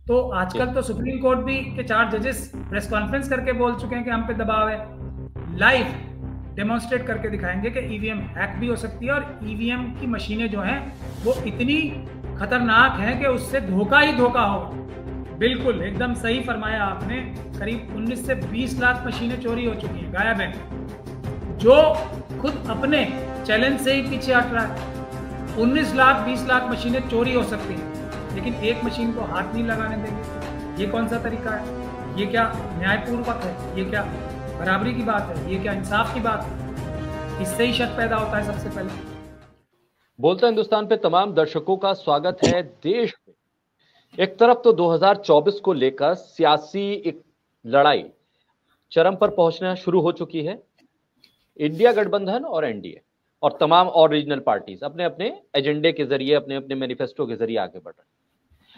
तो आजकल तो सुप्रीम कोर्ट भी के 4 जजेस प्रेस कॉन्फ्रेंस करके बोल चुके हैं कि हम पे दबाव है। लाइव डेमोन्स्ट्रेट करके दिखाएंगे कि ईवीएम हैक भी हो सकती है और ईवीएम की मशीनें जो हैं वो इतनी खतरनाक हैं कि उससे धोखा ही धोखा होगा। बिल्कुल एकदम सही फरमाया आपने। करीब 19 से 20 लाख मशीनें चोरी हो चुकी हैं, गायब हैं, जो खुद अपने चैलेंज से ही पीछे हट रहा है। 19 लाख 20 लाख मशीनें चोरी हो सकती हैं, लेकिन एक मशीन को हाथ नहीं लगाने देंगे। ये कौन सा तरीका है? ये क्या न्यायपूर्वक है? ये क्या बराबरी की बात है? ये क्या इंसाफ की बात है? इससे ही शक पैदा होता है सबसे पहले। बोलता हिंदुस्तान पे तमाम दर्शकों का स्वागत है। देश में एक तरफ तो 2024 को लेकर सियासी एक लड़ाई चरम पर पहुंचना शुरू हो चुकी है। इंडिया गठबंधन और एनडीए और तमाम और रीजनल पार्टीज अपने अपने एजेंडे के जरिए, अपने अपने मैनिफेस्टो के जरिए आगे बढ़ रहे हैं।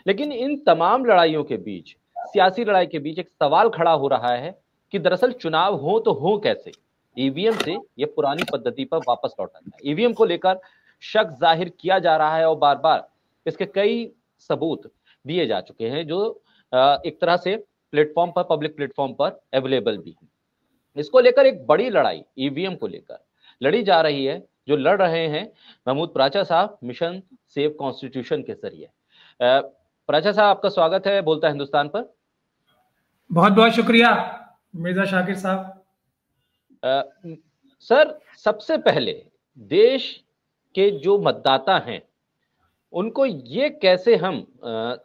लेकिन इन तमाम लड़ाइयों के बीच, सियासी लड़ाई के बीच एक सवाल खड़ा हो रहा है कि दरअसल चुनाव हो तो हो कैसे? ईवीएम से यह पुरानी पद्धति पर वापस लौटा जाए। ईवीएम को लेकर शक जाहिर किया जा रहा है और बार बार इसके कई सबूत दिए जा चुके हैं जो एक तरह से प्लेटफॉर्म पर, पब्लिक प्लेटफॉर्म पर अवेलेबल भी है। इसको लेकर एक बड़ी लड़ाई ईवीएम को लेकर लड़ी जा रही है। जो लड़ रहे हैं महमूद प्राचा साहब मिशन सेव कॉन्स्टिट्यूशन के जरिए। प्राचा साहब, आपका स्वागत है बोलता हिंदुस्तान पर। बहुत बहुत शुक्रिया मिर्जा शाकिर साहब। सर, सबसे पहले देश के जो मतदाता हैं उनको ये कैसे हम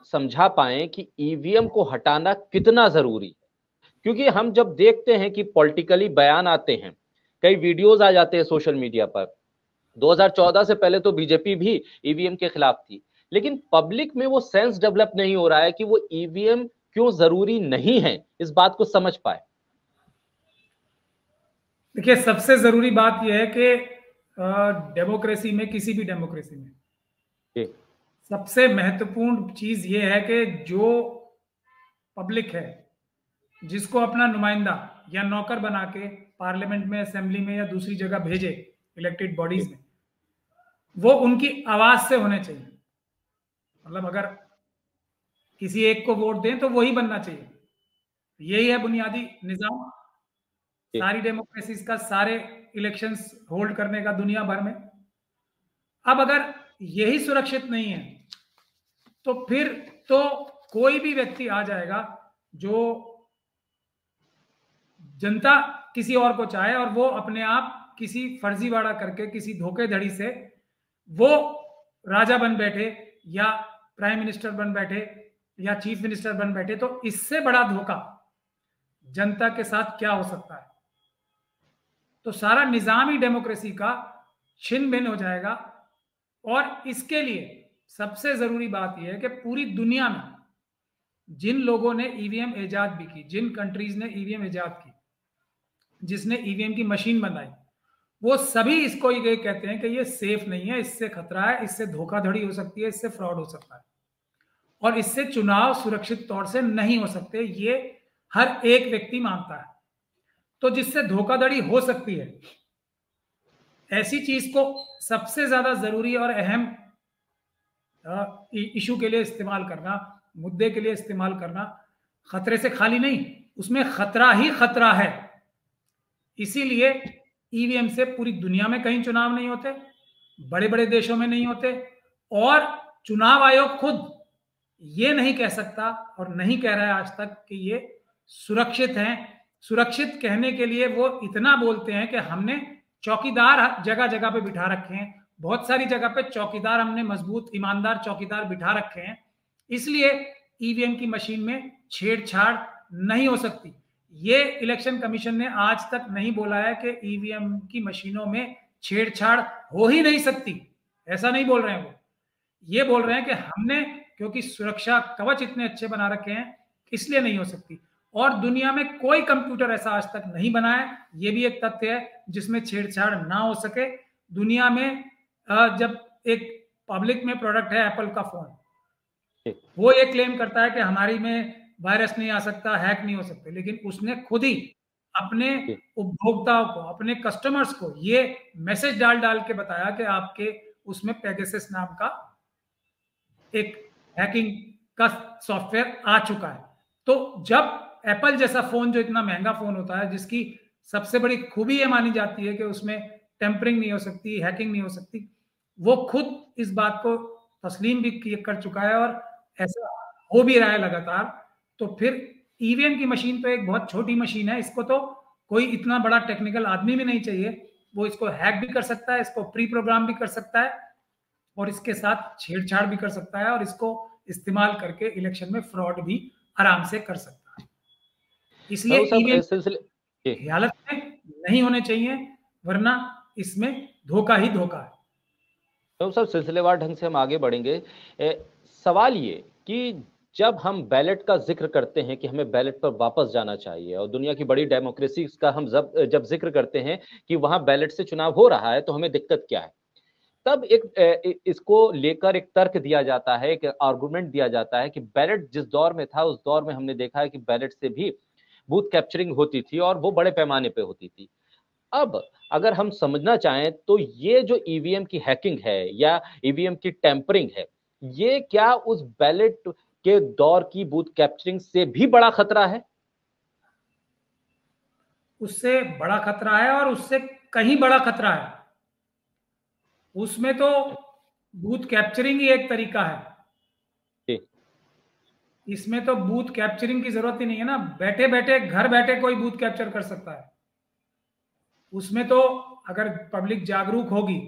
समझा पाएं कि ईवीएम को हटाना कितना जरूरी है? क्योंकि हम जब देखते हैं कि पॉलिटिकली बयान आते हैं, कई वीडियोस आ जाते हैं सोशल मीडिया पर। 2014 से पहले तो बीजेपी भी ईवीएम के खिलाफ थी, लेकिन पब्लिक में वो सेंस डेवलप नहीं हो रहा है कि वो ईवीएम क्यों जरूरी नहीं है, इस बात को समझ पाए। देखिए, सबसे जरूरी बात यह है कि डेमोक्रेसी में, किसी भी डेमोक्रेसी में सबसे महत्वपूर्ण चीज यह है कि जो पब्लिक है, जिसको अपना नुमाइंदा या नौकर बना के पार्लियामेंट में, असेंबली में या दूसरी जगह भेजे इलेक्टेड बॉडीज में, वो उनकी आवाज से होने चाहिए। मतलब अगर किसी एक को वोट दें तो वही बनना चाहिए। यही है बुनियादी निजाम सारी डेमोक्रेसीज का, सारे इलेक्शंस होल्ड करने का दुनिया भर में। अब अगर यही सुरक्षित नहीं है तो फिर तो कोई भी व्यक्ति आ जाएगा जो जनता किसी और को चाहे और वो अपने आप किसी फर्जीवाड़ा करके, किसी धोखेधड़ी से वो राजा बन बैठे या प्राइम मिनिस्टर बन बैठे या चीफ मिनिस्टर बन बैठे, तो इससे बड़ा धोखा जनता के साथ क्या हो सकता है? तो सारा निजाम ही डेमोक्रेसी का छिन्न भिन्न हो जाएगा। और इसके लिए सबसे जरूरी बात यह है कि पूरी दुनिया में जिन लोगों ने ईवीएम ईजाद भी की, जिन कंट्रीज ने ईवीएम ईजाद की, जिसने ईवीएम की मशीन बनाई, वो सभी इसको ये कहते हैं कि ये सेफ नहीं है, इससे खतरा है, इससे धोखाधड़ी हो सकती है, इससे फ्रॉड हो सकता है और इससे चुनाव सुरक्षित तौर से नहीं हो सकते। ये हर एक व्यक्ति मानता है। तो जिससे धोखाधड़ी हो सकती है, ऐसी चीज को सबसे ज्यादा जरूरी और अहम इशू के लिए इस्तेमाल करना, मुद्दे के लिए इस्तेमाल करना, खतरे से खाली नहीं, उसमें खतरा ही खतरा है। इसीलिए ईवीएम से पूरी दुनिया में कहीं चुनाव नहीं होते, बड़े बड़े देशों में नहीं होते, और चुनाव आयोग खुद ये नहीं कह सकता और नहीं कह रहा है आज तक कि ये सुरक्षित हैं। सुरक्षित कहने के लिए वो इतना बोलते हैं कि हमने चौकीदार जगह जगह पे बिठा रखे हैं, बहुत सारी जगह पे चौकीदार हमने मजबूत ईमानदार चौकीदार बिठा रखे हैं, इसलिए ईवीएम की मशीन में छेड़छाड़ नहीं हो सकती। ये इलेक्शन कमीशन ने आज तक नहीं बोला है कि ईवीएम की मशीनों में छेड़छाड़ हो ही नहीं सकती, ऐसा नहीं बोल रहे हैं वो। ये बोल रहे हैं कि हमने, क्योंकि सुरक्षा कवच इतने अच्छे बना रखे हैं, इसलिए नहीं हो सकती। और दुनिया में कोई कंप्यूटर ऐसा आज तक नहीं बना है, ये भी एक तथ्य है, जिसमें छेड़छाड़ ना हो सके। दुनिया में जब एक पब्लिक में प्रोडक्ट है एप्पल का फोन, वो ये क्लेम करता है कि हमारी में वायरस नहीं आ सकता, हैक नहीं हो सकते, लेकिन उसने खुद ही अपने उपभोक्ताओं को, अपने कस्टमर्स को ये मैसेज डाल डाल के बताया कि आपके उसमें पेगासस नाम का एक हैकिंग का सॉफ्टवेयर आ चुका है। तो जब एप्पल जैसा फोन, जो इतना महंगा फोन होता है, जिसकी सबसे बड़ी खूबी ये मानी जाती है कि उसमें टेम्परिंग नहीं हो सकती, हैकिंग नहीं हो सकती, वो खुद इस बात को तस्लीम भी कर चुका है और ऐसा हो भी रहा है लगातार। तो फिर ईवीएम की मशीन तो एक बहुत छोटी मशीन है, इसको तो कोई इतना बड़ा टेक्निकल आदमी भी नहीं चाहिए। वो इसको हैक भी कर सकता है, इसको प्री प्रोग्राम भी कर सकता है और इसके साथ छेड़छाड़ भी कर सकता है और इसको इस्तेमाल करके इलेक्शन में फ्रॉड भी आराम से कर सकता है। इसलिए ईवीएम हालत में नहीं होने चाहिए, वरना इसमें धोखा ही धोखा है। तो सब सिलसिलेवार ढंग से हम आगे बढ़ेंगे। सवाल ये कि जब हम बैलेट का जिक्र करते हैं कि हमें बैलेट पर वापस जाना चाहिए और दुनिया की बड़ी डेमोक्रेसी का हम जब जिक्र करते हैं कि वहां बैलेट से चुनाव हो रहा है तो हमें दिक्कत क्या है, तब इसको लेकर एक तर्क दिया जाता है, एक आर्गुमेंट दिया जाता है कि बैलेट जिस दौर में था उस दौर में हमने देखा है कि बैलेट से भी बूथ कैप्चरिंग होती थी और वो बड़े पैमाने पे होती थी। अब अगर हम समझना चाहें तो ये जो ईवीएम की हैकिंग है या ईवीएम की टेम्परिंग है, ये क्या उस बैलेट के दौर की बूथ कैप्चरिंग से भी बड़ा खतरा है? उससे बड़ा खतरा है और उससे कहीं बड़ा खतरा है। उसमें तो बूथ कैप्चरिंग ही एक तरीका है, इसमें तो बूथ कैप्चरिंग की जरूरत ही नहीं है ना। बैठे बैठे घर बैठे कोई बूथ कैप्चर कर सकता है। उसमें तो अगर पब्लिक जागरूक होगी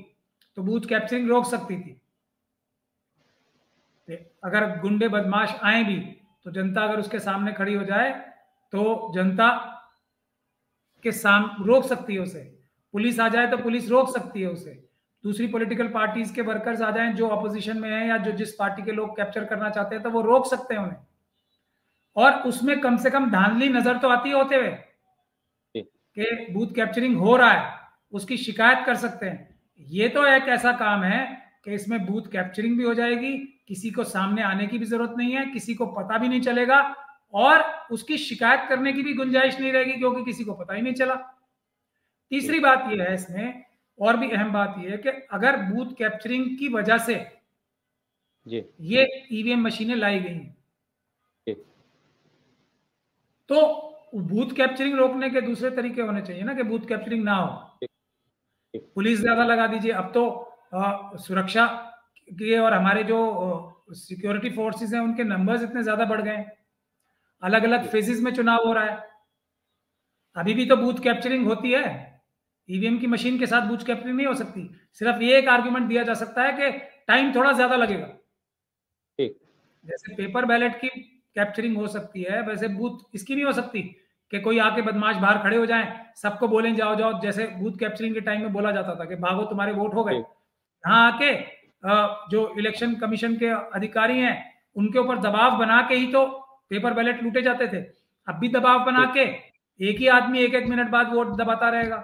तो बूथ कैप्चरिंग रोक सकती थी। अगर गुंडे बदमाश आए भी तो जनता अगर उसके सामने खड़ी हो जाए तो जनता के सामने रोक सकती है उसे। पुलिस आ जाए तो पुलिस रोक सकती है उसे। दूसरी पॉलिटिकल पार्टीज के वर्कर्स आ जाएं जो अपोजिशन में हैं या जो जिस पार्टी के लोग कैप्चर करना चाहते हैं तो वो रोक सकते हैं उन्हें। और उसमें कम से कम धांधली नजर तो आती है होते हुए कि बूथ कैप्चरिंग हो रहा है, उसकी शिकायत कर सकते हैं। ये तो एक ऐसा काम है कि इसमें बूथ कैप्चरिंग भी हो जाएगी, किसी को सामने आने की भी जरूरत नहीं है, किसी को पता भी नहीं चलेगा और उसकी शिकायत करने की भी गुंजाइश नहीं रहेगी क्योंकि किसी को पता ही नहीं चला। तीसरी बात यह है इसमें, और भी अहम बात यह है कि अगर बूथ कैप्चरिंग की वजह से ये ईवीएम मशीनें लाई गई हैं तो बूथ कैप्चरिंग रोकने के दूसरे तरीके होने चाहिए ना कि बूथ कैप्चरिंग ना हो। पुलिस ज्यादा लगा दीजिए। अब तो सुरक्षा के और हमारे जो सिक्योरिटी फोर्सेस हैं उनके नंबर्स इतने ज्यादा बढ़ गए, अलग अलग फेजेस में चुनाव हो रहा है। अभी भी तो बूथ कैप्चरिंग होती है, ईवीएम की मशीन के साथ बूथ कैप्चरिंग नहीं हो सकती। सिर्फ ये एक आर्गुमेंट दिया जा सकता है कि टाइम थोड़ा ज्यादा लगेगा। जैसे पेपर बैलेट की कैप्चरिंग हो सकती है वैसे बूथ इसकी नहीं हो सकती कि कोई आके बदमाश बाहर खड़े हो जाएं, सबको बोलें जाओ जाओ, जैसे बूथ कैप्चरिंग के टाइम में बोला जाता था कि भागो तुम्हारे वोट हो गए। यहाँ आके जो इलेक्शन कमीशन के अधिकारी हैं उनके ऊपर दबाव बना के ही तो पेपर बैलेट लूटे जाते थे। अब भी दबाव बना के एक ही आदमी एक एक मिनट बाद वोट दबाता रहेगा।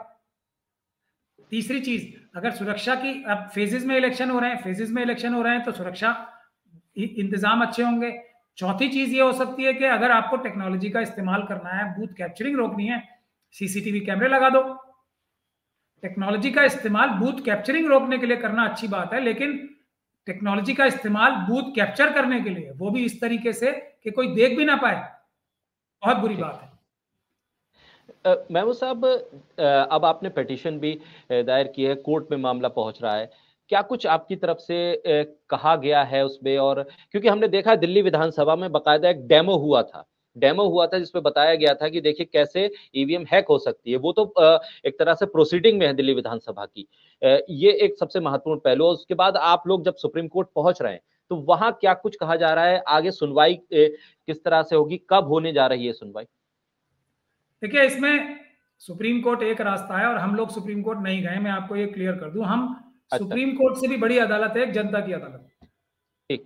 तीसरी चीज, अगर सुरक्षा की, अब फेजेस में इलेक्शन हो रहे हैं तो सुरक्षा इंतजाम अच्छे होंगे। चौथी चीज ये हो सकती है कि अगर आपको टेक्नोलॉजी का इस्तेमाल करना है, बूथ कैप्चरिंग रोकनी है, सीसीटीवी कैमरे लगा दो। टेक्नोलॉजी का इस्तेमाल बूथ कैप्चरिंग रोकने के लिए करना अच्छी बात है, लेकिन टेक्नोलॉजी का इस्तेमाल बूथ कैप्चर करने के लिए, वो भी इस तरीके से कि कोई देख भी ना पाए, बहुत बुरी बात है। महमूद साहब, अब आपने पिटीशन भी दायर की है, कोर्ट में मामला पहुंच रहा है, क्या कुछ आपकी तरफ से कहा गया है उसमें? और क्योंकि हमने देखा दिल्ली विधानसभा में बाकायदा एक डेमो हुआ था जिसमें बताया गया था कि देखिए कैसे ईवीएम हैक हो सकती है। वो तो एक तरह से प्रोसीडिंग में है दिल्ली विधानसभा की, ये एक सबसे महत्वपूर्ण पहलू। उसके बाद आप लोग जब सुप्रीम कोर्ट पहुंच रहे हैं तो वहां क्या कुछ कहा जा रहा है? आगे सुनवाई किस तरह से होगी, कब होने जा रही है सुनवाई? देखिए, इसमें सुप्रीम कोर्ट एक रास्ता है और हम लोग सुप्रीम कोर्ट नहीं गए, मैं आपको ये क्लियर कर दूं। हम सुप्रीम कोर्ट से भी बड़ी अदालत है, जनता की अदालत,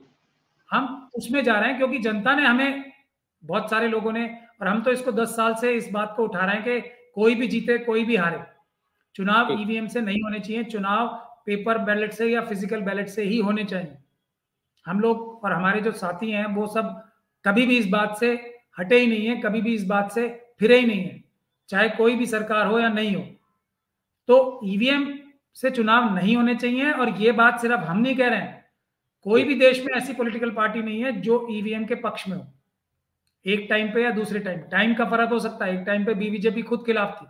हम उसमें जा रहे हैं क्योंकि जनता ने हमें, बहुत सारे लोगों ने, और हम तो इसको 10 साल से इस बात को उठा रहे हैं कि कोई भी जीते कोई भी हारे, चुनाव ईवीएम से नहीं होने चाहिए, चुनाव पेपर बैलेट से या फिजिकल बैलेट से ही होने चाहिए। हम लोग और हमारे जो साथी हैं वो सब कभी भी इस बात से हटे ही नहीं है, कभी भी इस बात से फिरे ही नहीं है, चाहे कोई भी सरकार हो या नहीं हो। तो ईवीएम से चुनाव नहीं होने चाहिए और ये बात सिर्फ हम नहीं कह रहे हैं, कोई भी देश में ऐसी पॉलिटिकल पार्टी नहीं है जो ईवीएम के पक्ष में हो, एक टाइम पे या दूसरे टाइम का फर्क हो सकता है। एक टाइम पे बीजेपी खुद खिलाफ थी,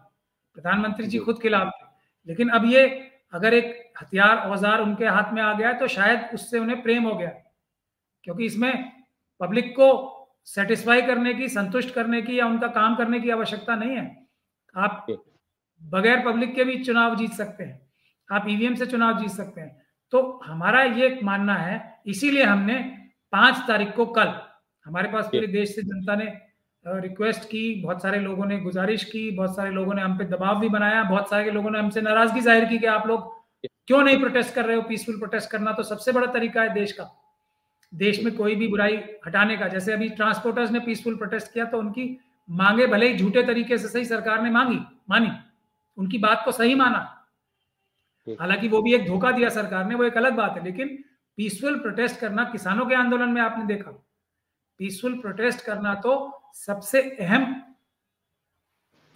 प्रधानमंत्री जी खुद खिलाफ थे, लेकिन अब ये अगर एक हथियार औजार उनके हाथ में आ गया है तो शायद उससे उन्हें प्रेम हो गया, क्योंकि इसमें पब्लिक को सेटिस्फाई करने की, संतुष्ट करने की या उनका काम करने की आवश्यकता नहीं है। आप बगैर पब्लिक के भी चुनाव जीत सकते हैं, आप ईवीएम से चुनाव जीत सकते हैं। तो हमारा ये मानना है, इसीलिए हमने 5 तारीख को कल हमारे पास पूरे देश से जनता ने रिक्वेस्ट की, बहुत सारे लोगों ने गुजारिश की, बहुत सारे लोगों ने हम पे दबाव भी बनाया, बहुत सारे लोगों ने हमसे नाराजगी जाहिर की कि आप लोग क्यों नहीं प्रोटेस्ट कर रहे हो। पीसफुल प्रोटेस्ट करना तो सबसे बड़ा तरीका है देश का, देश में कोई भी बुराई हटाने का। जैसे अभी ट्रांसपोर्टर्स ने पीसफुल प्रोटेस्ट किया तो उनकी मांगे भले ही झूठे तरीके से सही सरकार ने मानी, उनकी बात को सही माना, हालांकि वो भी एक धोखा दिया सरकार ने, वो एक अलग बात है। लेकिन पीसफुल प्रोटेस्ट करना, किसानों के आंदोलन में आपने देखा, पीसफुल प्रोटेस्ट करना तो सबसे अहम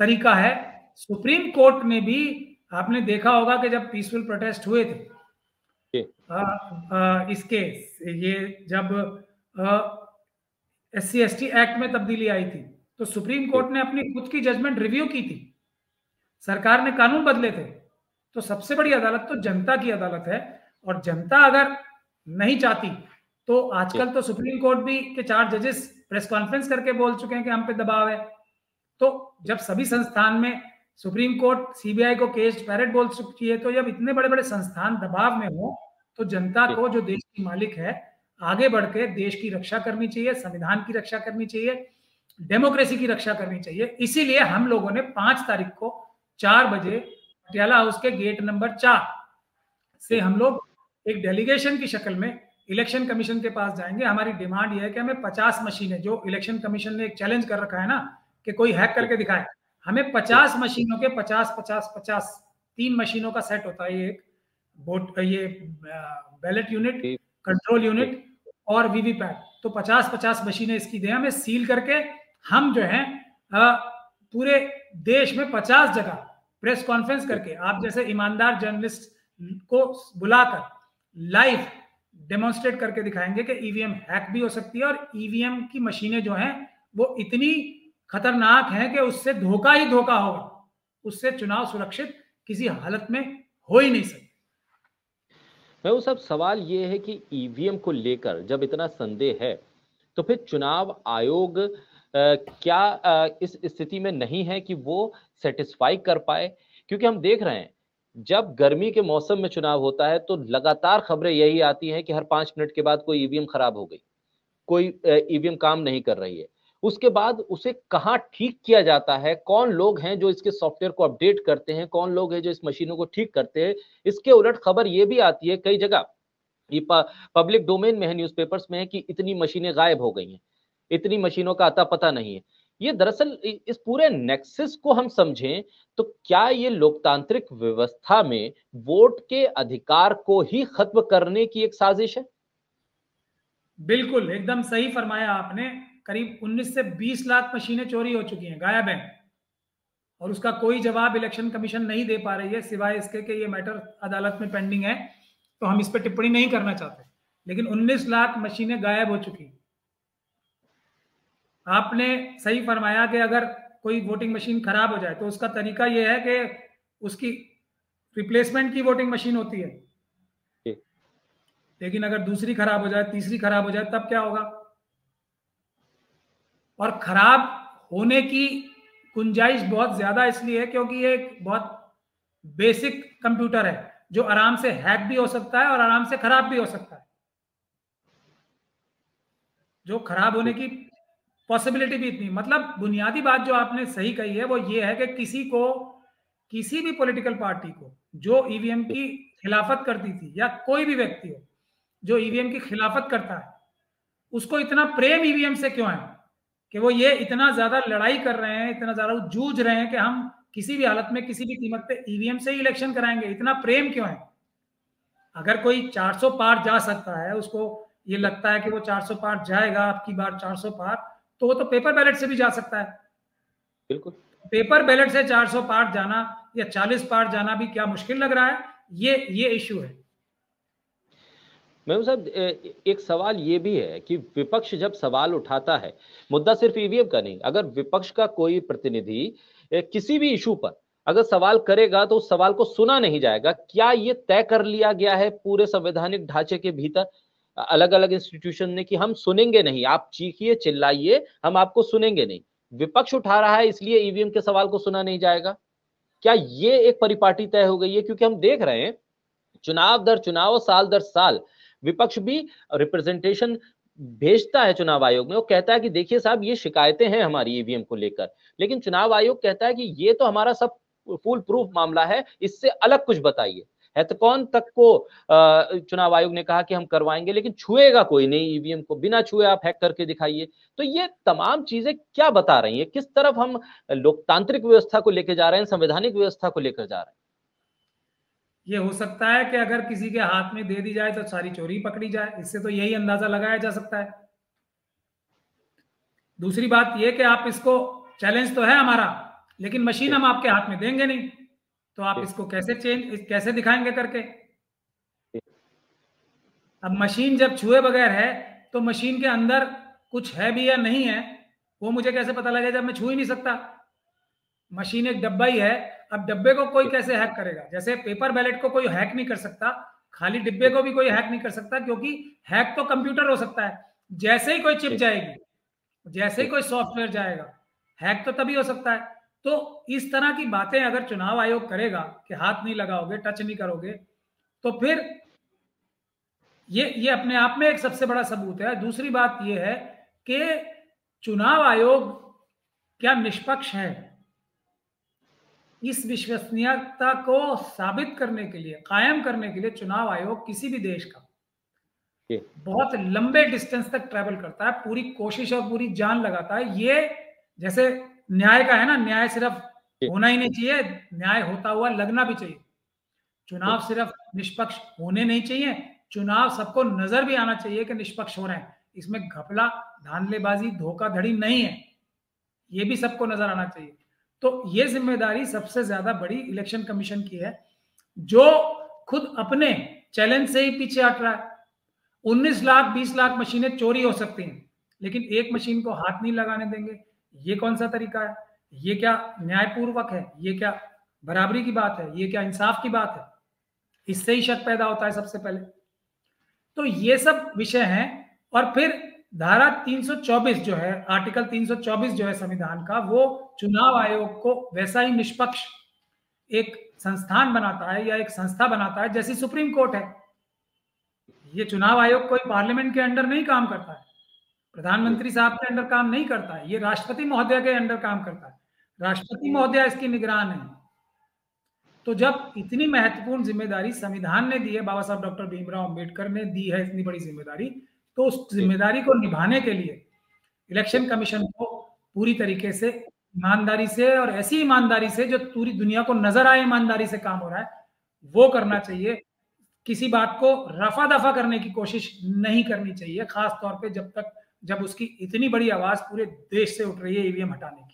तरीका है। सुप्रीम कोर्ट ने भी, आपने देखा होगा कि जब पीसफुल प्रोटेस्ट हुए थे इसके ये जब SC/ST एक्ट में तब्दीली आई थी, तो सुप्रीम कोर्ट ने अपनी खुद की जजमेंट रिव्यू की थी, सरकार ने कानून बदले थे। तो सबसे बड़ी अदालत तो जनता की अदालत है, और जनता अगर नहीं चाहती तो आजकल तो सुप्रीम कोर्ट भी के 4 जजेस प्रेस कॉन्फ्रेंस करके बोल चुके हैं कि हम पे दबाव है। तो जब सभी संस्थान में सुप्रीम कोर्ट सीबीआई को केस पैरेट बोल चुकी है, तो जब इतने बड़े बड़े संस्थान दबाव में हो तो जनता को, जो देश की मालिक है, आगे बढ़ के देश की रक्षा करनी चाहिए, संविधान की रक्षा करनी चाहिए, डेमोक्रेसी की रक्षा करनी चाहिए। इसीलिए हम लोगों ने 5 तारीख को 4 बजे पटियाला हाउस के गेट नंबर 4 से हम लोग एक डेलीगेशन की शक्ल में इलेक्शन कमीशन के पास जाएंगे। हमारी डिमांड यह है कि हमें 50 मशीनें, जो इलेक्शन कमीशन ने एक चैलेंज कर रखा है ना कि कोई हैक करके दिखाए, हमें 50 मशीनों के 50 3 मशीनों का सेट होता है, एक वोट, ये बैलेट यूनिट, कंट्रोल यूनिट और वीवीपैट, तो 50 मशीनें इसकी दें हमें, सील करके हम जो है पूरे देश में 50 जगह प्रेस कॉन्फ्रेंस करके आप जैसे ईमानदार जर्नलिस्ट को बुलाकर लाइव डेमोन्स्ट्रेट करके दिखाएंगे कि ईवीएम हैक भी हो सकती है, और ईवीएम की मशीनें जो हैं वो इतनी खतरनाक हैं कि उससे धोखा ही धोखा होगा, उससे चुनाव सुरक्षित किसी हालत में हो ही नहीं सकता। वो सब सवाल ये है कि ईवीएम को लेकर जब इतना संदेह है तो फिर चुनाव आयोग क्या इस स्थिति में नहीं है कि वो सेटिस्फाई कर पाए? क्योंकि हम देख रहे हैं जब गर्मी के मौसम में चुनाव होता है तो लगातार खबरें यही आती हैं कि हर 5 मिनट के बाद कोई ईवीएम खराब हो गई, कोई ईवीएम काम नहीं कर रही है। उसके बाद उसे कहाँ ठीक किया जाता है, कौन लोग हैं जो इसके सॉफ्टवेयर को अपडेट करते हैं, कौन लोग हैं जो इस मशीनों को ठीक करते हैं। इसके उलट खबर ये भी आती है कई जगह, ये पब्लिक डोमेन में है, न्यूज़पेपर्स में है कि इतनी मशीनें गायब हो गई हैं, इतनी मशीनों का अता पता नहीं है। ये दरअसल इस पूरे नेक्सस को हम समझें तो क्या ये लोकतांत्रिक व्यवस्था में वोट के अधिकार को ही खत्म करने की एक साजिश है? बिल्कुल, एकदम सही फरमाया आपने। करीब 19 से 20 लाख मशीनें चोरी हो चुकी हैं, गायब हैं, और उसका कोई जवाब इलेक्शन कमीशन नहीं दे पा रही है, सिवाय इसके कि ये मैटर अदालत में पेंडिंग है, तो हम इस पर टिप्पणी नहीं करना चाहते। लेकिन 19 लाख मशीनें गायब हो चुकी। आपने सही फरमाया कि अगर कोई वोटिंग मशीन खराब हो जाए तो उसका तरीका यह है कि उसकी रिप्लेसमेंट की वोटिंग मशीन होती है, लेकिन अगर दूसरी खराब हो जाए, तीसरी खराब हो जाए, तब क्या होगा? और खराब होने की गुंजाइश बहुत ज्यादा इसलिए है क्योंकि ये एक बहुत बेसिक कंप्यूटर है जो आराम से हैक भी हो सकता है और आराम से खराब भी हो सकता है। जो खराब होने की पॉसिबिलिटी भी इतनी, मतलब बुनियादी बात जो आपने सही कही है वो ये है कि किसी को, किसी भी पॉलिटिकल पार्टी को जो ईवीएम की खिलाफत करती थी, या कोई भी व्यक्ति हो जो ईवीएम की खिलाफत करता है, उसको इतना प्रेम ईवीएम से क्यों है कि वो ये इतना ज्यादा लड़ाई कर रहे हैं, इतना ज्यादा जूझ रहे हैं कि हम किसी भी हालत में, किसी भी कीमत पे ईवीएम से ही इलेक्शन कराएंगे? इतना प्रेम क्यों है? अगर कोई 400 पार जा सकता है, उसको ये लगता है कि वो 400 पार जाएगा, आपकी बार 400 पार, तो वो तो पेपर बैलेट से भी जा सकता है। बिल्कुल, पेपर बैलेट से 400 पार जाना या 40 पार जाना भी क्या मुश्किल लग रहा है? ये इश्यू है। मैं साहब एक सवाल ये भी है कि विपक्ष जब सवाल उठाता है, मुद्दा सिर्फ ईवीएम का नहीं, अगर विपक्ष का कोई प्रतिनिधि किसी भी इशू पर अगर सवाल करेगा तो उस सवाल को सुना नहीं जाएगा। क्या ये तय कर लिया गया है पूरे संवैधानिक ढांचे के भीतर अलग अलग इंस्टीट्यूशन ने कि हम सुनेंगे नहीं, आप चीखिए चिल्लाइए हम आपको सुनेंगे नहीं? विपक्ष उठा रहा है इसलिए ईवीएम के सवाल को सुना नहीं जाएगा। क्या ये एक परिपाटी तय हो गई है? क्योंकि हम देख रहे हैं चुनाव दर चुनाव, साल दर साल विपक्ष भी रिप्रेजेंटेशन भेजता है चुनाव आयोग में। वो कहता है कि देखिए साहब ये शिकायतें हैं हमारी ईवीएम को लेकर, लेकिन चुनाव आयोग कहता है कि ये तो हमारा सब फुल प्रूफ मामला है, इससे अलग कुछ बताइए। हैतकॉन तक को चुनाव आयोग ने कहा कि हम करवाएंगे, लेकिन छुएगा कोई नहीं ईवीएम को, बिना छुए आप हैक करके दिखाइए। तो ये तमाम चीजें क्या बता रही हैं? किस तरफ हम लोकतांत्रिक व्यवस्था को लेकर जा रहे हैं, संवैधानिक व्यवस्था को लेकर जा रहे हैं? ये हो सकता है कि अगर किसी के हाथ में दे दी जाए तो सारी चोरी पकड़ी जाए, इससे तो यही अंदाजा लगाया जा सकता है। दूसरी बात ये कि आप इसको, चैलेंज तो है हमारा, लेकिन मशीन हम आपके हाथ में देंगे नहीं, तो आप इसको कैसे दिखाएंगे करके? अब मशीन जब छुए बगैर है तो मशीन के अंदर कुछ है भी या नहीं है वो मुझे कैसे पता लगे जब मैं छू ही नहीं सकता? मशीन एक डब्बा ही है, अब डब्बे को कोई कैसे हैक करेगा? जैसे पेपर बैलेट को कोई हैक नहीं कर सकता, खाली डिब्बे को भी कोई हैक नहीं कर सकता, क्योंकि हैक तो कंप्यूटर हो सकता है। जैसे ही कोई चिप जाएगी, जैसे ही कोई सॉफ्टवेयर जाएगा, हैक तो तभी हो सकता है। तो इस तरह की बातें अगर चुनाव आयोग करेगा कि हाथ नहीं लगाओगे, टच नहीं करोगे, तो फिर ये अपने आप में एक सबसे बड़ा सबूत है। दूसरी बात ये है कि चुनाव आयोग क्या निष्पक्ष है? इस विश्वसनीयता को साबित करने के लिए, कायम करने के लिए चुनाव आयोग किसी भी देश का बहुत लंबे डिस्टेंस तक ट्रैवल करता है, पूरी कोशिश और पूरी जान लगाता है। ये जैसे न्याय का है ना, न्याय सिर्फ होना ही नहीं चाहिए, न्याय होता हुआ लगना भी चाहिए। चुनाव सिर्फ निष्पक्ष होने नहीं चाहिए, चुनाव सबको नजर भी आना चाहिए कि निष्पक्ष हो रहे हैं, इसमें घपला, धांधलेबाजी, धोखाधड़ी नहीं है, ये भी सबको नजर आना चाहिए। तो ये जिम्मेदारी सबसे ज्यादा बड़ी इलेक्शन कमीशन की है, जो खुद अपने चैलेंज से ही पीछे हट रहा है। 19 लाख 20 लाख मशीनें चोरी हो सकती हैं, लेकिन एक मशीन को हाथ नहीं लगाने देंगे। ये कौन सा तरीका है? ये क्या न्यायपूर्वक है? ये क्या बराबरी की बात है? ये क्या इंसाफ की बात है? इससे ही शक पैदा होता है सबसे पहले। तो ये सब विषय हैं। और फिर धारा 324 जो है, आर्टिकल 324 जो है संविधान का, वो चुनाव आयोग को वैसा ही निष्पक्ष एक संस्थान बनाता है या एक संस्था बनाता है जैसी सुप्रीम कोर्ट है। ये चुनाव आयोग कोई पार्लियामेंट के अंडर नहीं काम करता है, प्रधानमंत्री साहब के अंडर काम नहीं करता है, ये राष्ट्रपति महोदय के अंडर काम करता है, राष्ट्रपति महोदय इसकी निगरान है। तो जब इतनी महत्वपूर्ण जिम्मेदारी संविधान ने दी है, बाबा साहब डॉक्टर भीमराव अंबेडकर ने दी है इतनी बड़ी जिम्मेदारी, तो उस जिम्मेदारी को निभाने के लिए इलेक्शन कमीशन को पूरी तरीके से ईमानदारी से, और ऐसी ईमानदारी से जो पूरी दुनिया को नजर आए ईमानदारी से काम हो रहा है, वो करना चाहिए। किसी बात को रफा दफा करने की कोशिश नहीं करनी चाहिए, खास तौर पे जब उसकी इतनी बड़ी आवाज पूरे देश से उठ रही है ईवीएम हटाने की।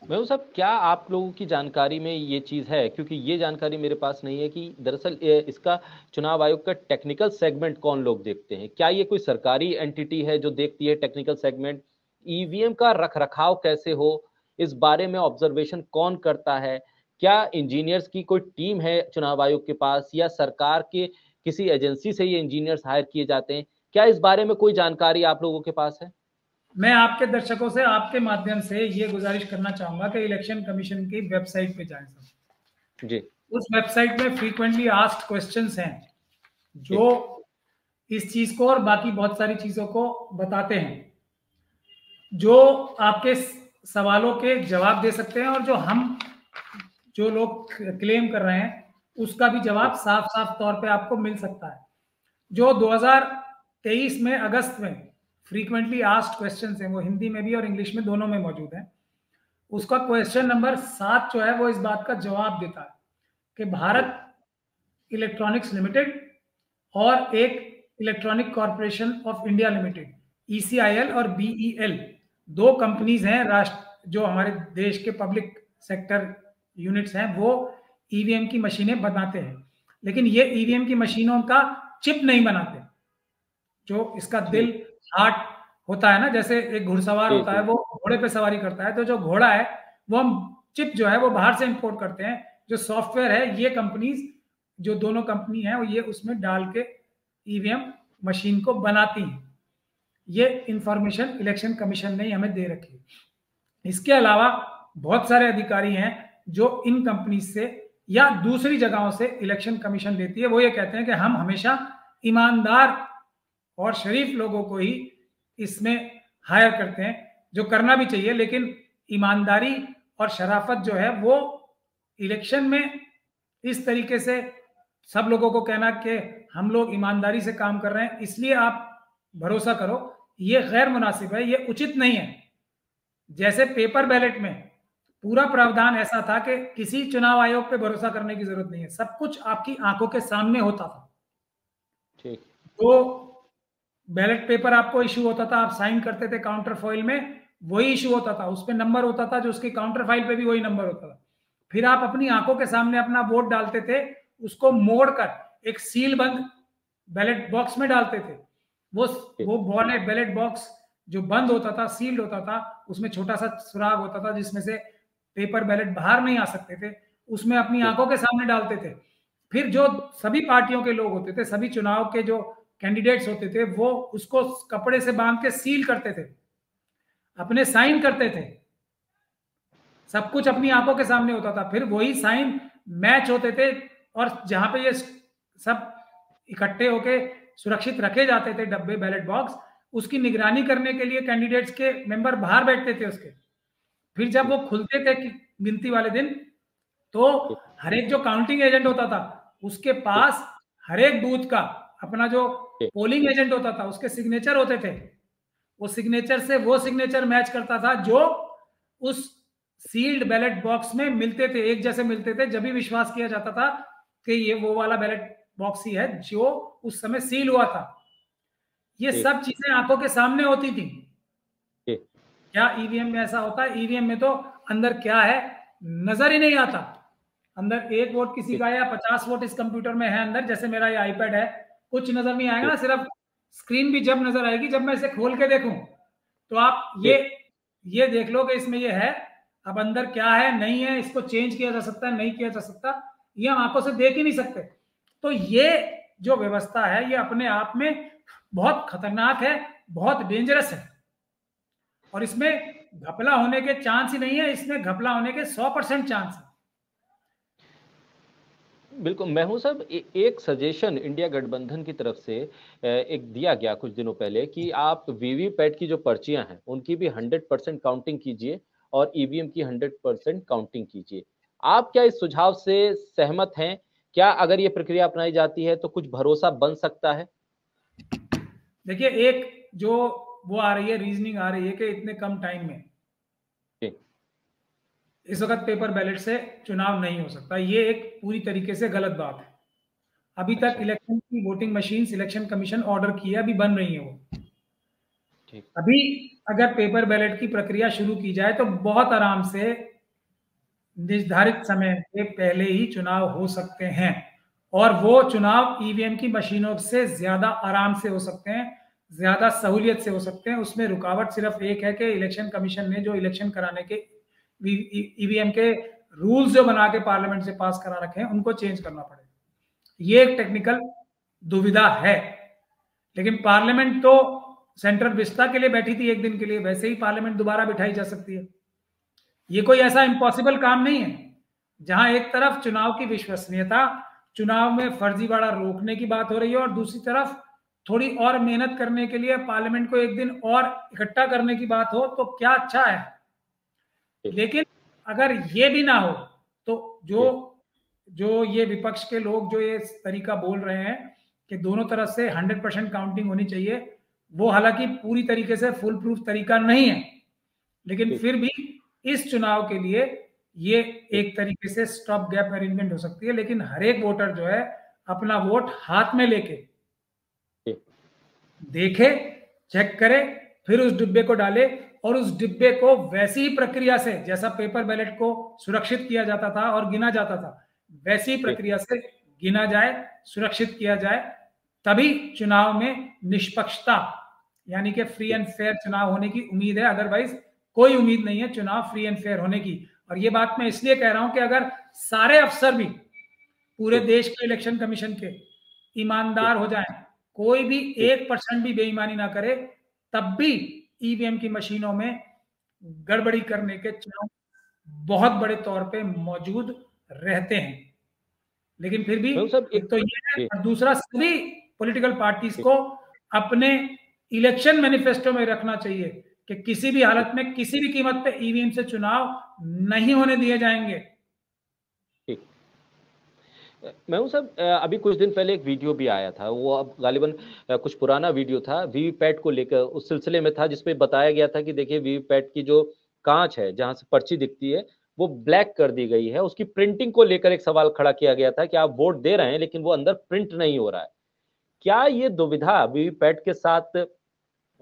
महबूब साहब, क्या आप लोगों की जानकारी में ये चीज़ है, क्योंकि ये जानकारी मेरे पास नहीं है, कि दरअसल इसका चुनाव आयोग का टेक्निकल सेगमेंट कौन लोग देखते हैं? क्या ये कोई सरकारी एंटिटी है जो देखती है टेक्निकल सेगमेंट? ईवीएम का रखरखाव कैसे हो, इस बारे में ऑब्जर्वेशन कौन करता है? क्या इंजीनियर्स की कोई टीम है चुनाव आयोग के पास, या सरकार के किसी एजेंसी से ये इंजीनियर्स हायर किए जाते हैं? क्या इस बारे में कोई जानकारी आप लोगों के पास है? मैं आपके दर्शकों से आपके माध्यम से ये गुजारिश करना चाहूंगा कि इलेक्शन कमीशन की वेबसाइट पे जाएं सब जी। उस वेबसाइट में फ्रीक्वेंटली आस्क्ड क्वेश्चंस हैं जो इस चीज को और बाकी बहुत सारी चीजों को बताते हैं, जो आपके सवालों के जवाब दे सकते हैं, और जो लोग क्लेम कर रहे हैं उसका भी जवाब साफ साफ तौर पे आपको मिल सकता है। जो 2023 में अगस्त में फ्रीक्वेंटली आस्क्ड क्वेश्चंस हैं, वो हिंदी में भी और इंग्लिश में दोनों में मौजूद हैं। उसका क्वेश्चन नंबर 7 जो है वो इस बात का जवाब देता है कि भारत इलेक्ट्रॉनिक्स लिमिटेड और एक electronic corporation of India limited, ECIL और BEL, दो कंपनीज हैं राष्ट्र जो हमारे देश के पब्लिक सेक्टर यूनिट्स हैं, वो ईवीएम की मशीनें बनाते हैं। लेकिन ये ईवीएम की मशीनों का चिप नहीं बनाते, जो इसका दिल हार्ट होता है ना, जैसे एक घुड़सवार होता है वो घोड़े पे सवारी करता है, तो जो घोड़ा है वो हम चिप जो है वो बाहर से इंपोर्ट करते हैं। जो सॉफ्टवेयर है ये कंपनीज, जो दोनों कंपनी है ये उसमें डाल के ईवीएम मशीन को बनाती है। ये इंफॉर्मेशन इलेक्शन कमीशन ने हमें दे रखी है। इसके अलावा बहुत सारे अधिकारी हैं जो इन कंपनी से या दूसरी जगहों से इलेक्शन कमीशन लेती है। वो ये कहते हैं कि हम हमेशा ईमानदार और शरीफ लोगों को ही इसमें हायर करते हैं, जो करना भी चाहिए, लेकिन ईमानदारी और शराफत जो है वो इलेक्शन में इस तरीके से सब लोगों को कहना कि हम लोग ईमानदारी से काम कर रहे हैं इसलिए आप भरोसा करो, ये गैर मुनासिब है, ये उचित नहीं है। जैसे पेपर बैलेट में पूरा प्रावधान ऐसा था कि किसी चुनाव आयोग पे भरोसा करने की जरूरत नहीं है, सब कुछ आपकी आंखों के सामने होता था। ठीक, तो बैलेट पेपर आपको इशू होता था, आप साइन करते थे काउंटर फॉइल में, वही इशू होता था, उस पर नंबर होता था, जो उसकी काउंटर फाइल पे भी वही नंबर होता था। फिर आप अपनी आंखों के सामने अपना वोट डालते थे, उसको मोड़कर एक सील बंद बैलेट बॉक्स में डालते थे। वो बैलेट बॉक्स जो बंद होता था, सील्ड होता था, उसमें छोटा सा सुराग होता था जिसमें से पेपर बैलेट बाहर नहीं आ सकते थे, उसमें अपनी आंखों के सामने डालते थे। फिर जो सभी पार्टियों के लोग होते थे, सभी चुनाव के जो कैंडिडेट्स होते थे, वो उसको कपड़े से बांध के सील करते थे, अपने साइन करते थे, सब कुछ अपनी आंखों के सामने होता था। फिर वही साइन मैच होते थे और जहां पे ये सब इकट्ठे होके सुरक्षित रखे जाते थे डब्बे बैलेट बॉक्स, उसकी निगरानी करने के लिए कैंडिडेट्स के मेंबर बाहर बैठते थे उसके। फिर जब वो खुलते थे गिनती वाले दिन, तो हर एक जो काउंटिंग एजेंट होता था उसके पास हर एक बूथ का अपना जो पोलिंग एजेंट होता था उसके सिग्नेचर होते थे। वो सिग्नेचर से वो सिग्नेचर मैच करता था जो उस सील्ड बैलेट बॉक्स में मिलते थे, एक जैसे मिलते थे, जब भी विश्वास किया जाता था कि ये वो वाला बैलेट बॉक्स ही है जो उस समय सील हुआ था। ये सब चीजें आंखों के सामने होती थी। क्या ईवीएम में ऐसा होता है? ईवीएम में तो अंदर क्या है नजर ही नहीं आता। अंदर एक वोट किसी का या 50 वोट इस कंप्यूटर में है अंदर, जैसे मेरा ये आईपैड है, कुछ नजर नहीं आएगा ना, सिर्फ स्क्रीन भी जब नजर आएगी जब मैं इसे खोल के देखूं। तो आप ये देख लो कि इसमें ये है, अब अंदर क्या है नहीं है, इसको चेंज किया जा सकता है नहीं किया जा सकता, ये हम आंखों से देख ही नहीं सकते। तो ये जो व्यवस्था है ये अपने आप में बहुत खतरनाक है, बहुत डेंजरस है, और इसमें घपला होने के चांस ही नहीं है, इसमें घपला होने के 100% चांस है। बिल्कुल महमूद साहब, एक सजेशन इंडिया गठबंधन की तरफ से एक दिया गया कुछ दिनों पहले कि आप वीवीपैट की जो पर्चियां हैं उनकी भी 100% काउंटिंग कीजिए और ईवीएम की 100% काउंटिंग कीजिए। आप क्या इस सुझाव से सहमत हैं? क्या अगर ये प्रक्रिया अपनाई जाती है तो कुछ भरोसा बन सकता है? देखिए, एक जो वो आ रही है, रीजनिंग आ रही है कि इतने कम टाइम में इस वक्त पेपर बैलेट से चुनाव नहीं हो सकता, ये एक पूरी तरीके से गलत बात है। अभी तक इलेक्शन की voting machine election commission order किया, अभी बन रही है वो। अभी अगर पेपर बैलेट की प्रक्रिया शुरू की जाए तो बहुत आराम से निर्धारित समय के पहले ही चुनाव हो सकते हैं, और वो चुनाव ईवीएम की मशीनों से ज्यादा आराम से हो सकते हैं, ज्यादा सहूलियत से हो सकते हैं। उसमें रुकावट सिर्फ एक है कि इलेक्शन कमीशन ने जो इलेक्शन कराने के ईवीएम के रूल्स जो बना के पार्लियामेंट से पास करा रखे हैं उनको चेंज करना पड़ेगा। ये एक टेक्निकल दुविधा है, लेकिन पार्लियामेंट तो सेंट्रल विस्ता के लिए बैठी थी एक दिन के लिए, वैसे ही पार्लियामेंट दोबारा बिठाई जा सकती है। ये कोई ऐसा इम्पॉसिबल काम नहीं है। जहां एक तरफ चुनाव की विश्वसनीयता, चुनाव में फर्जीवाड़ा रोकने की बात हो रही है, और दूसरी तरफ थोड़ी और मेहनत करने के लिए पार्लियामेंट को एक दिन और इकट्ठा करने की बात हो, तो क्या अच्छा है। लेकिन अगर ये भी ना हो तो जो ये विपक्ष के लोग जो ये तरीका बोल रहे हैं कि दोनों तरफ से 100% काउंटिंग होनी चाहिए, वो हालांकि पूरी तरीके से फुल प्रूफ तरीका नहीं है, लेकिन फिर भी इस चुनाव के लिए ये एक तरीके से स्टॉप गैप अरेंजमेंट हो सकती है। लेकिन हर एक वोटर जो है अपना वोट हाथ में लेके देखे, चेक करे, फिर उस डिब्बे को डाले, और उस डिब्बे को वैसी ही प्रक्रिया से जैसा पेपर बैलेट को सुरक्षित किया जाता था और गिना जाता था, वैसी प्रक्रिया से गिना जाए, सुरक्षित किया जाए, तभी चुनाव में निष्पक्षता यानी कि फ्री एंड फेयर चुनाव होने की उम्मीद है, अदरवाइज कोई उम्मीद नहीं है चुनाव फ्री एंड फेयर होने की। और ये बात मैं इसलिए कह रहा हूं कि अगर सारे अफसर भी पूरे देश के इलेक्शन कमीशन के ईमानदार हो जाएं, कोई भी 1% भी बेईमानी ना करे, तब भी ईवीएम की मशीनों में गड़बड़ी करने के चांस बहुत बड़े तौर पे मौजूद रहते हैं। लेकिन फिर भी एक तो ये है, और दूसरा सभी पॉलिटिकल पार्टीज को अपने इलेक्शन मैनिफेस्टो में रखना चाहिए कि किसी भी हालत में किसी भी कीमत पे ईवीएम से चुनाव नहीं होने दिए जाएंगे। ठीक, महमूद साहब, अभी कुछ दिन पहले एक वीडियो भी आया था, वो अब गालिबन कुछ पुराना वीडियो था, वीवीपैट को लेकर उस सिलसिले में था, जिसपे बताया गया था कि देखिए वीवीपैट की जो कांच है जहां से पर्ची दिखती है वो ब्लैक कर दी गई है। उसकी प्रिंटिंग को लेकर एक सवाल खड़ा किया गया था कि आप वोट दे रहे हैं लेकिन वो अंदर प्रिंट नहीं हो रहा है। क्या ये दुविधा वीवीपैट के साथ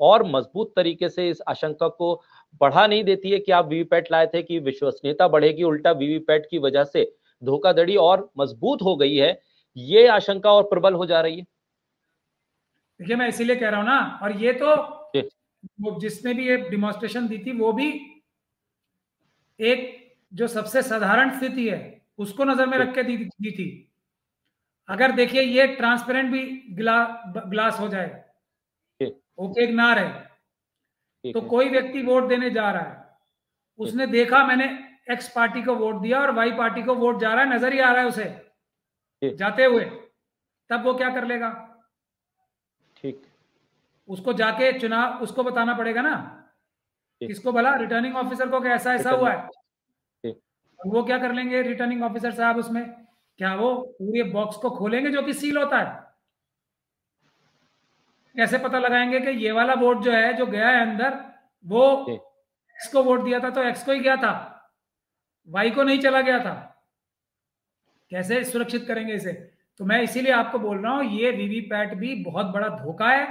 और मजबूत तरीके से इस आशंका को बढ़ा नहीं देती है कि आप वीवीपैट लाए थे कि विश्वसनीयता बढ़ेगी, उल्टा वीवीपैट की वजह से धोखाधड़ी और मजबूत हो गई है, ये आशंका और प्रबल हो जा रही है? देखिए, मैं इसीलिए कह रहा हूं ना, और ये तो वो जिसने भी ये डिमॉन्स्ट्रेशन दी थी वो भी एक जो सबसे साधारण स्थिति है उसको नजर में रख के दी थी। अगर देखिए ये ट्रांसपेरेंट भी ग्लास हो जाए, ओपेक ना रहे, तो कोई व्यक्ति वोट देने जा रहा है, उसने देखा मैंने एक्स पार्टी को वोट दिया और वाई पार्टी को वोट जा रहा है, नजर ही आ रहा है उसे जाते हुए, तब वो क्या कर लेगा? ठीक, उसको जाके चुनाव उसको बताना पड़ेगा ना, किसको? भला रिटर्निंग ऑफिसर को, कि ऐसा ऐसा हुआ है। वो क्या कर लेंगे रिटर्निंग ऑफिसर साहब? उसमें क्या वो पूरे बॉक्स को खोलेंगे जो कि सील होता है? कैसे पता लगाएंगे कि ये वाला वोट जो है जो गया है अंदर वो एक्स को वोट दिया था तो एक्स को ही गया था, वाई को नहीं चला गया था? कैसे सुरक्षित करेंगे इसे? तो मैं इसीलिए आपको बोल रहा हूं ये वीवीपैट भी बहुत बड़ा धोखा है।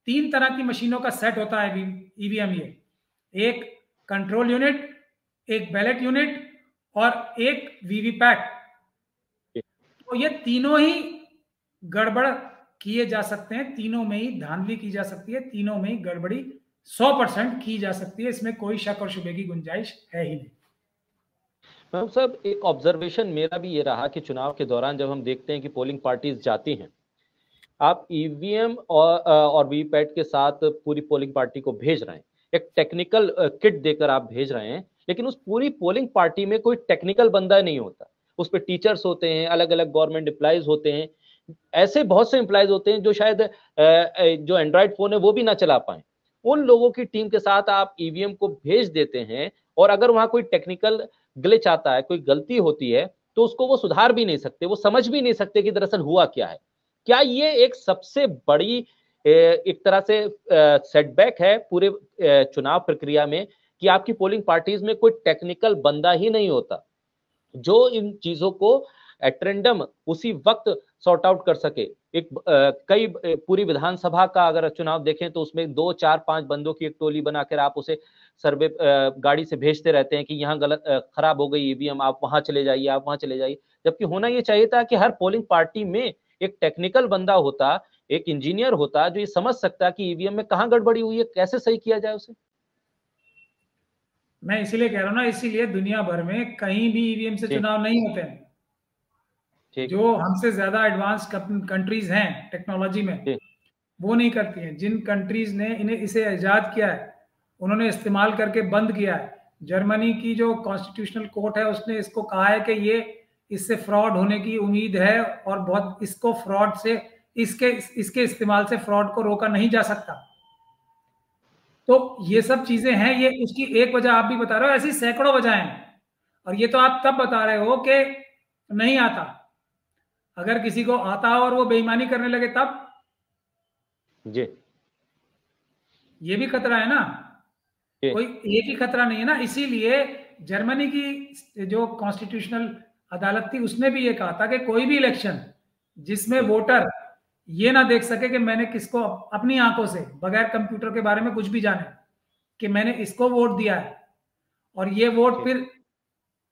3 तरह की मशीनों का सेट होता है ईवीएम, ये एक कंट्रोल यूनिट, एक बैलेट यूनिट और एक वीवीपैट। तो ये तीनों ही गड़बड़ किए जा सकते हैं, तीनों में ही धांधली की जा सकती है, तीनों में ही गड़बड़ी 100% की जा सकती है, इसमें कोई शक और शुबे की गुंजाइश है ही नहीं। मैम साहब, एक ऑब्जर्वेशन मेरा भी ये रहा कि चुनाव के दौरान जब हम देखते हैं कि पोलिंग पार्टीज जाती हैं, आप ईवीएम और वीवीपैट के साथ पूरी पोलिंग पार्टी को भेज रहे हैं, एक टेक्निकल किट देकर आप भेज रहे हैं, लेकिन उस पूरी पोलिंग पार्टी में कोई टेक्निकल बंदा नहीं होता, उस पर टीचर्स होते हैं, अलग अलग गवर्नमेंट एम्प्लॉइज होते हैं, ऐसे बहुत से एम्प्लॉइज होते हैं जो शायद जो एंड्रॉइड फोन है वो भी ना चला पाए। उन लोगों की टीम के साथ आप ईवीएम को भेज देते हैं, और अगर वहां कोई टेक्निकल ग्लिच आता है, कोई गलती होती है, तो उसको वो सुधार भी नहीं सकते, वो समझ भी नहीं सकते कि दरअसल हुआ क्या है। क्या ये एक सबसे बड़ी एक तरह से सेटबैक है पूरे चुनाव प्रक्रिया में कि आपकी पोलिंग पार्टीज में कोई टेक्निकल बंदा ही नहीं होता जो इन चीजों को एट रैंडम उसी वक्त सॉर्ट आउट कर सके? एक कई पूरी विधानसभा का अगर चुनाव देखें तो उसमें 2, 4, 5 बंदों की एक टोली बनाकर आप उसे सर्वे गाड़ी से भेजते रहते हैं कि यहाँ गलत खराब हो गई ईवीएम, आप वहां चले जाइए, आप वहां चले जाइए। जबकि होना ये चाहिए था कि हर पोलिंग पार्टी में एक टेक्निकल बंदा होता, एक इंजीनियर होता जो ये समझ सकता कि ईवीएम में कहाँ गड़बड़ी हुई है, कैसे सही किया जाए उसे। मैं इसीलिए कह रहा हूँ ना, इसीलिए दुनिया भर में कहीं भी ईवीएम से चुनाव नहीं होते हैं। जो हमसे ज्यादा एडवांस कंट्रीज हैं टेक्नोलॉजी में, वो नहीं करती हैं। जिन कंट्रीज ने इन्हें इसे इजाद किया है उन्होंने इस्तेमाल करके बंद किया है। जर्मनी की जो कॉन्स्टिट्यूशनल कोर्ट है उसने इसको कहा है कि ये इससे फ्रॉड होने की उम्मीद है और बहुत इसको फ्रॉड से इसके इस्तेमाल से फ्रॉड को रोका नहीं जा सकता। तो ये सब चीजें हैं, ये उसकी एक वजह आप भी बता रहे हो, ऐसी सैकड़ों वजह हैं। और ये तो आप तब बता रहे हो कि नहीं आता, अगर किसी को आता हो और वो बेईमानी करने लगे तब जी, ये भी खतरा है ना, कोई एक ही खतरा नहीं है ना। इसीलिए जर्मनी की जो कॉन्स्टिट्यूशनल अदालत थी उसने भी ये कहा था कि कोई भी इलेक्शन जिसमें वोटर ये ना देख सके कि मैंने किसको अपनी आंखों से बगैर कंप्यूटर के बारे में कुछ भी जाने कि मैंने इसको वोट दिया है और ये वोट फिर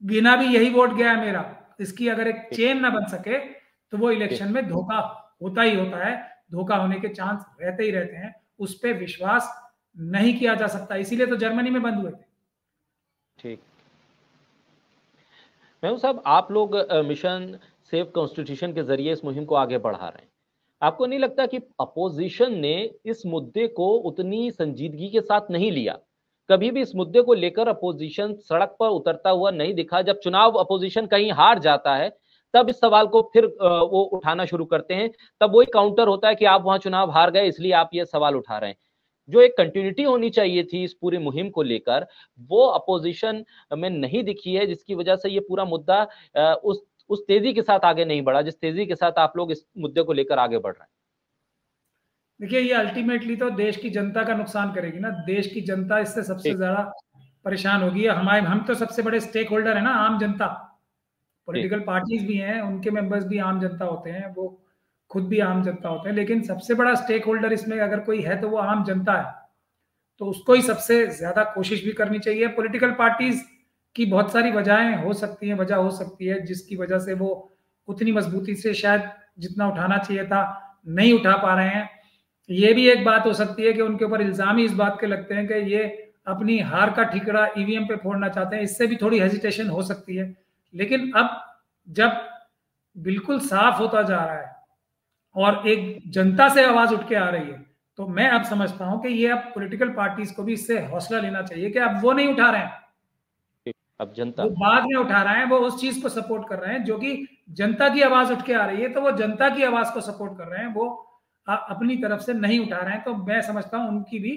गिना भी यही वोट गया है मेरा, इसकी अगर एक चेन ना बन सके तो वो इलेक्शन में धोखा होता ही होता है। धोखा होने के चांस रहते ही रहते हैं, उस पर विश्वास नहीं किया जा सकता। इसीलिए तो जर्मनी में बंद हुए थे। ठीक। महबूब साहब, आप लोग मिशन सेव कॉन्स्टिट्यूशन के जरिए इस मुहिम को आगे बढ़ा रहे हैं। आपको नहीं लगता कि अपोजिशन ने इस मुद्दे को उतनी संजीदगी के साथ नहीं लिया? कभी भी इस मुद्दे को लेकर अपोजिशन सड़क पर उतरता हुआ नहीं दिखा। जब चुनाव अपोजिशन कहीं हार जाता है तब इस सवाल को फिर वो उठाना शुरू करते हैं, तब वही काउंटर होता है कि आप वहां चुनाव हार गए इसलिए आप ये सवाल उठा रहे हैं। जो एक कंटिन्यूटी होनी चाहिए थी इस पूरी मुहिम को लेकर, वो अपोजिशन में नहीं दिखी है, जिसकी वजह से ये पूरा मुद्दा उस तेजी के साथ आगे नहीं बढ़ा जिस तेजी के साथ आप लोग इस मुद्दे को लेकर आगे बढ़ रहे हैं। देखिए, ये अल्टीमेटली तो देश की जनता का नुकसान करेगी ना। देश की जनता इससे सबसे ज्यादा परेशान होगी। हम तो सबसे बड़े स्टेक होल्डर है ना, आम जनता। पॉलिटिकल पार्टीज भी हैं, उनके मेंबर्स भी आम जनता होते हैं, वो खुद भी आम जनता होते हैं, लेकिन सबसे बड़ा स्टेक होल्डर इसमें अगर कोई है तो वो आम जनता है। तो उसको ही सबसे ज्यादा कोशिश भी करनी चाहिए। पॉलिटिकल पार्टीज की बहुत सारी वजह हो सकती है जिसकी वजह से वो उतनी मजबूती से शायद जितना उठाना चाहिए था नहीं उठा पा रहे हैं। ये भी एक बात हो सकती है कि उनके ऊपर इल्जाम ही इस बात के लगते हैं कि ये अपनी हार का ठिकरा ईवीएम पे फोड़ना चाहते हैं। इससे भी थोड़ी हेजिटेशन हो सकती है। लेकिन अब जब बिल्कुल साफ होता जा रहा है और एक जनता से आवाज उठ के आ रही है, तो मैं अब समझता हूं कि ये अब पॉलिटिकल पार्टीज को भी इससे हौसला लेना चाहिए कि अब वो नहीं उठा रहे हैं, अब जनता वो बाद में उठा रहे हैं, वो उस चीज को सपोर्ट कर रहे हैं जो कि जनता की आवाज उठ के आ रही है, तो वो जनता की आवाज को सपोर्ट कर रहे हैं, वो अपनी तरफ से नहीं उठा रहे हैं। तो मैं समझता हूं उनकी भी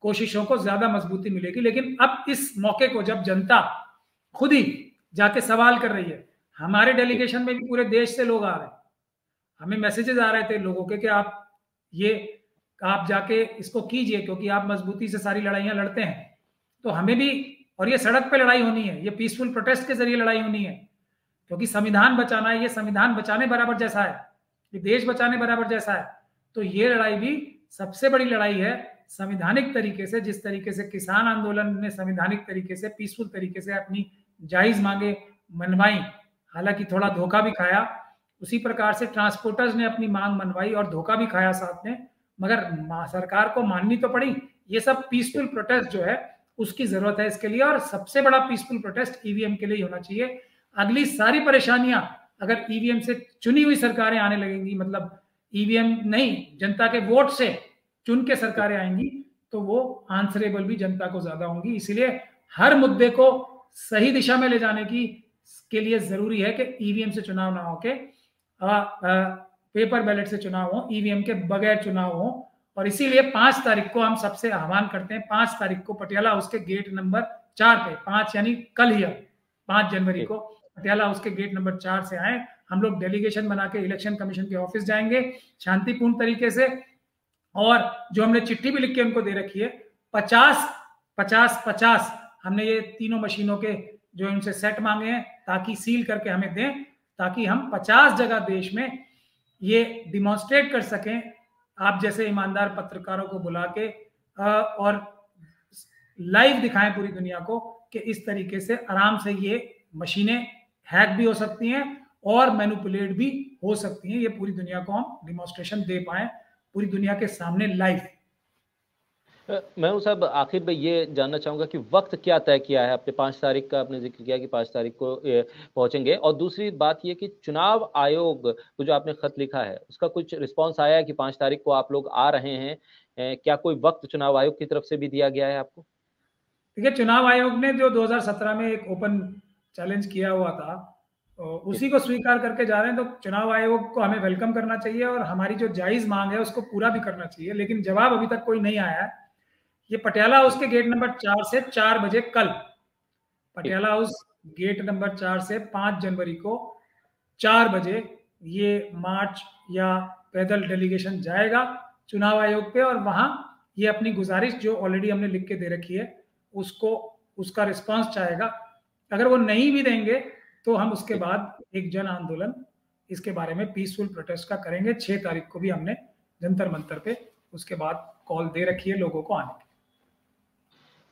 कोशिशों को ज्यादा मजबूती मिलेगी। लेकिन अब इस मौके को जब जनता खुद ही जाके सवाल कर रही है, हमारे डेलीगेशन में भी पूरे देश से लोग आ रहे हैं, हमें मैसेजेस आ रहे थे लोगों के कि आप जाके इसको कीजिए क्योंकि आप मजबूती से सारी लड़ाइयां लड़ते हैं। तो हमें भी, और ये सड़क पे लड़ाई होनी है, ये पीसफुल प्रोटेस्ट के जरिए लड़ाई होनी है, क्योंकि संविधान बचाना है, ये संविधान बचाने बराबर जैसा है, ये देश बचाने बराबर जैसा है। तो ये लड़ाई भी सबसे बड़ी लड़ाई है संविधानिक तरीके से। जिस तरीके से किसान आंदोलन ने संविधानिक तरीके से पीसफुल तरीके से अपनी जायज मांगे मनवाई, हालांकि थोड़ा धोखा भी खाया, उसी प्रकार से ट्रांसपोर्टर्स ने अपनी मांग मनवाई और धोखा भी खाया साथ में, मगर सरकार को माननी तो पड़ी। ये सब पीसफुल प्रोटेस्ट जो है उसकी जरूरत है इसके लिए, और सबसे बड़ा पीसफुल प्रोटेस्ट ईवीएम के लिए होना चाहिए। अगली सारी परेशानियां अगर ईवीएम से चुनी हुई सरकारें आने लगेंगी, मतलब ईवीएम नहीं, जनता के वोट से चुन के सरकारें आएंगी, तो वो आंसरेबल भी जनता को ज्यादा होंगी। इसीलिए हर मुद्दे को सही दिशा में ले जाने की के लिए जरूरी है कि ईवीएम से चुनाव ना होके पेपर बैलेट से चुनाव हो, ईवीएम के बगैर चुनाव हो। और इसीलिए 5 तारीख को हम सबसे आह्वान करते हैं, 5 तारीख को पटियाला हाउस के गेट नंबर 4 पे, 5 यानी कल ही, 5 जनवरी को पटियाला हाउस के गेट नंबर 4 से आए। हम लोग डेलीगेशन बना के इलेक्शन कमीशन के ऑफिस जाएंगे शांतिपूर्ण तरीके से, और जो हमने चिट्ठी भी लिख के उनको दे रखी है, 50-50-50 हमने ये तीनों मशीनों के जो उनसे सेट मांगे हैं ताकि सील करके हमें दें, ताकि हम 50 जगह देश में ये डिमॉन्स्ट्रेट कर सकें, आप जैसे ईमानदार पत्रकारों को बुला के और लाइव दिखाएं पूरी दुनिया को कि इस तरीके से आराम से ये मशीनें हैक भी हो सकती हैं और मैनिपुलेट भी हो सकती हैं। ये पूरी दुनिया को हम डिमॉन्स्ट्रेशन दे पाए पूरी दुनिया के सामने लाइव। मैं साहब आखिर में ये जानना चाहूंगा कि वक्त क्या तय किया है आपने? 5 तारीख का आपने जिक्र किया कि 5 तारीख को पहुंचेंगे, और दूसरी बात ये कि चुनाव आयोग को जो आपने खत लिखा है उसका कुछ रिस्पांस आया है कि 5 तारीख को आप लोग आ रहे हैं? क्या कोई वक्त चुनाव आयोग की तरफ से भी दिया गया है आपको? देखिए, चुनाव आयोग ने जो 2017 में एक ओपन चैलेंज किया हुआ था, उसी को स्वीकार करके जा रहे हैं। तो चुनाव आयोग को हमें वेलकम करना चाहिए और हमारी जो जायज मांग है उसको पूरा भी करना चाहिए, लेकिन जवाब अभी तक कोई नहीं आया है। ये पटियाला हाउस के गेट नंबर 4 से 4 बजे कल, पटियाला हाउस गेट नंबर 4 से 5 जनवरी को 4 बजे ये मार्च या पैदल डेलीगेशन जाएगा चुनाव आयोग पे, और वहां ये अपनी गुजारिश जो ऑलरेडी हमने लिख के दे रखी है उसका रिस्पांस चाहेगा। अगर वो नहीं भी देंगे तो हम उसके बाद एक जन आंदोलन इसके बारे में पीसफुल प्रोटेस्ट का करेंगे। 6 तारीख को भी हमने जंतर मंतर पे उसके बाद कॉल दे रखी है लोगों को आने की।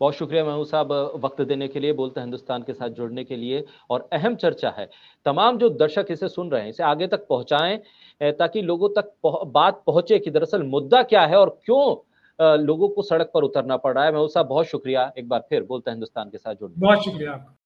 बहुत शुक्रिया महमूद साहब वक्त देने के लिए, बोलते हिंदुस्तान के साथ जुड़ने के लिए। और अहम चर्चा है, तमाम जो दर्शक इसे सुन रहे हैं इसे आगे तक पहुंचाएं ताकि लोगों तक बात पहुंचे कि दरअसल मुद्दा क्या है और क्यों लोगों को सड़क पर उतरना पड़ रहा है। महमूद साहब बहुत शुक्रिया एक बार फिर, बोलते हिंदुस्तान के साथ जुड़ने। बहुत शुक्रिया आपका।